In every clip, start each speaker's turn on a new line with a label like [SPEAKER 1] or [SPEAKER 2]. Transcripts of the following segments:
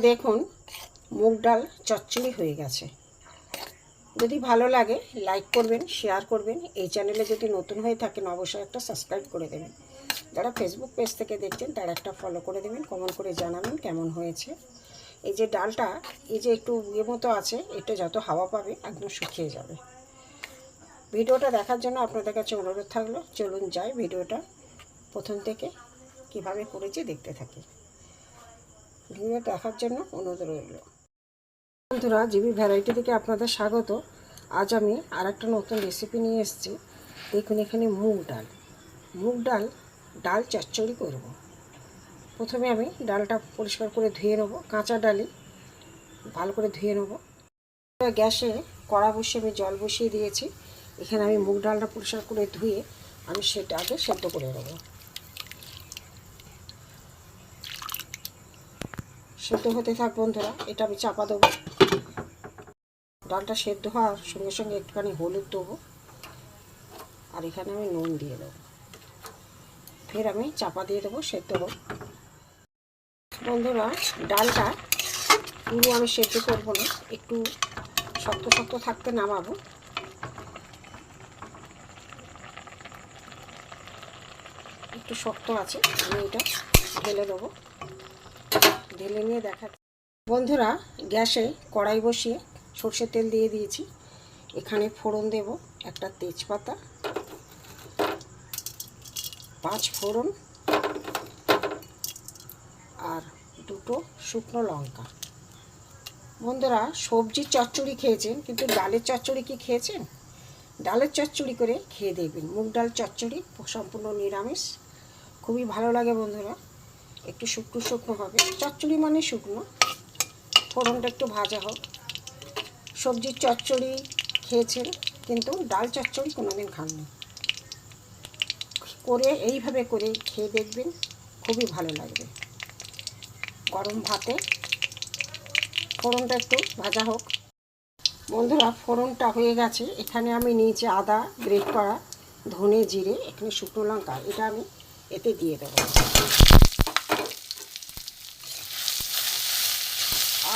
[SPEAKER 1] দেখুন মুগ ডাল চচ্চড়ি হয়ে গেছে। যদি ভালো লাগে লাইক করবেন, শেয়ার করবেন। এই চ্যানেলে যদি নতুন হয়ে থাকেন অবশ্যই একটা সাবস্ক্রাইব করে দেবেন। যারা ফেসবুক পেজ থেকে দেখছেন তারা একটা ফলো করে দেবেন, কমেন্ট করে জানাবেন কেমন হয়েছে। এই যে ডালটা এই যে একটু মতো আছে, এটা যত হাওয়া পাবে একদম শুকিয়ে যাবে। ভিডিওটা দেখার জন্য আপনাদের কাছে অনুরোধ থাকলো, চলুন যাই ভিডিওটা প্রথম থেকে কিভাবে করেছি দেখতে থাকি। ভিডিও দেখার জন্য অনুরোধ রইল। বন্ধুরা, জিবি ভ্যারাইটি থেকে আপনাদের স্বাগত। আজ আমি আর একটা নতুন রেসিপি নিয়ে এসেছি। দেখুন এখানে মুগ ডাল চচ্চড়ি করব। প্রথমে আমি ডালটা পরিষ্কার করে ধুয়ে নেব, কাঁচা ডালই ভালো করে ধুয়ে নেব। গ্যাসে কড়া বসিয়ে আমি জল বসিয়ে দিয়েছি। এখানে আমি মুগ ডালটা পরিষ্কার করে ধুয়ে আমি সেটা আগে সেদ্ধ করে নেব। সেদ্ধ হতে থাক বন্ধুরা, এটা আমি চাপা দেবো। ডালটা সেদ্ধ হওয়ার সঙ্গে সঙ্গে একটুখানি হলুদ দেবো, আর এখানে আমি নুন দিয়ে দেবো। ফের আমি চাপা দিয়ে দেবো, সেদ্ধ হোক। বন্ধুরা, ডালটা পুরো আমি সেদ্ধ করবো না, একটু শক্ত শক্ত থাকতে নামাবো। একটু শক্ত আছে, আমি এটা ঢেলে দেবো। ঢেলে নিয়ে দেখা। বন্ধুরা, গ্যাসে কড়াই বসিয়ে সর্ষের তেল দিয়ে দিয়েছি। এখানে ফোড়ন দেব, একটা তেজপাতা, 5 ফোড়ন আর 2টো শুকনো লঙ্কা। বন্ধুরা, সবজির চচ্চড়ি খেয়েছেন, কিন্তু ডালের চচ্চড়ি কি খেয়েছেন? ডালের চচ্চড়ি করে খেয়ে দেখবেন। মুগ ডাল চচ্চড়ি সম্পূর্ণ নিরামিষ, খুবই ভালো লাগে বন্ধুরা। একটু শুকনো শুকনো হবে, চচ্চড়ি মানে শুকনো, ফোড়নটা একটু ভাজা হোক। সবজির চচ্চড়ি খেয়েছেন, কিন্তু ডাল চচ্চড়ি কোনোদিন খাননি। করে এইভাবে করে খেয়ে দেখবেন, খুবই ভালো লাগবে। গরম ভাতে ফোড়নটা একটু ভাজা হোক। বন্ধুরা, ফোড়নটা হয়ে গেছে। এখানে আমি নিয়েছি আদা গ্রেট করা, ধনে জিরে, এখানে শুকনো লঙ্কা, এটা আমি এতে দিয়ে দেবো।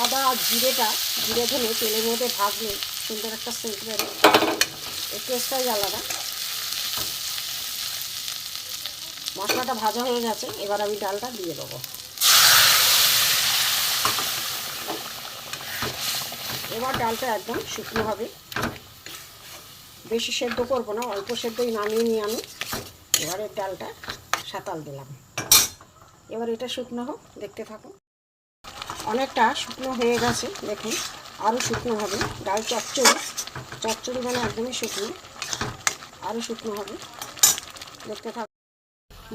[SPEAKER 1] আদা আর জিরে ধনে তেলের মধ্যে ভাজলে সুন্দর একটা সেন্ট বেরোয়, এর টেস্টটাই আলাদা। মশলাটা ভাজা হয়ে গেছে, এবার আমি ডালটা দিয়ে দেবো। এবার ডালটা একদম শুকনো হবে, বেশি সেদ্ধ করবো না, অল্প সেদ্ধই নামিয়ে নিয়ে আমি এবারে ডালটা সাঁতাল দিলাম। এবার এটা শুকনো হোক, দেখতে থাকুন। অনেকটা শুকনো হয়ে গেছে, দেখুন আরও শুকনো হবে। ডাল চচ্চড়ি মানে একদমই শুকনো, আরও শুকনো হবে, দেখতে থাকুন।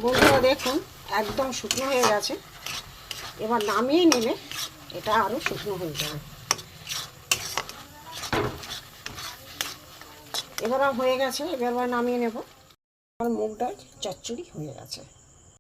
[SPEAKER 1] বন্ধুরা দেখুন একদম শুকনো হয়ে গেছে। এবার নামিয়ে নিলে এটা আরও শুকনো হয়ে যাবে। এবার হয়ে গেছে, এবার নামিয়ে নেব। আর মুগ ডাল চচ্চড়ি হয়ে গেছে।